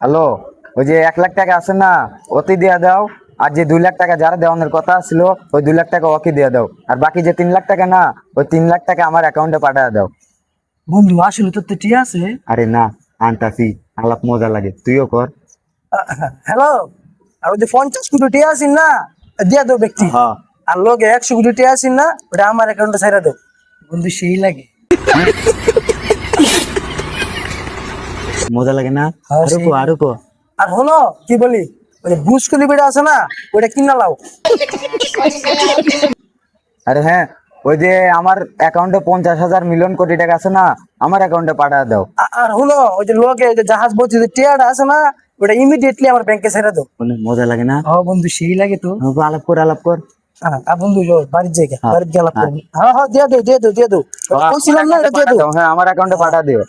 Hello, ওই যে 1 লাখ টাকা আছে না, ওতে দিয়ে দাও। আর যে 2 লাখ টাকা যারা দেওয়ানোর কথা ছিল, ওই 2 লাখ টাকা ওকে দিয়ে দাও। আর বাকি যে 3 লাখ টাকা না, ওই 3 লাখ টাকা আমার অ্যাকাউন্টে পাঠিয়ে দাও। বন্ধু আসলে তোর তো ঠিক আছে। আরে না, আনতাছি, আলাপ মজা লাগে, তুইও কর। হ্যালো, আর ওই যে 50 কোটি টিয়া আছিস না, দিয়া দাও ব্যক্তি। হ্যাঁ, আর লোকে 100 কোটি টিয়া আছিস না, ওটা আমার অ্যাকাউন্টে ছাইরা দাও। বন্ধু সেই লাগে। মজা লাগে না? হ্যাঁ, আরো কো, আরো কো। আর হলো কি বলি, ওই যে বুসকলি বেটা আছে না, ওটা কিনা লাও। আরে হ্যাঁ, ওই যে আমার অ্যাকাউন্টে 50,000 মিলিয়ন কোটি টাকা আছে না, আমার অ্যাকাউন্টে পাঠিয়ে দাও। আর হলো ওই যে লোকে যে জাহাজ বলছে যে টিয়াটা আছে না, ওটা ইমিডিয়েটলি আমার ব্যাংকে ছাইরা দাও। মানে মজা লাগে না? হ্যাঁ বন্ধু সেই লাগে তো। আলাপ কর, আলাপ কর। আর বন্ধু যাও বাড়ির জায়গা, হ্যাঁ, বাড়ির গেলাম। হ্যাঁ। হ্যাঁ হ্যাঁ দিয়ে দাও দিয়ে দাও দিয়ে দাও। কইছিলাম না, এটা দিয়ে দাও। হ্যাঁ, আমার অ্যাকাউন্টে পাঠিয়ে দিও।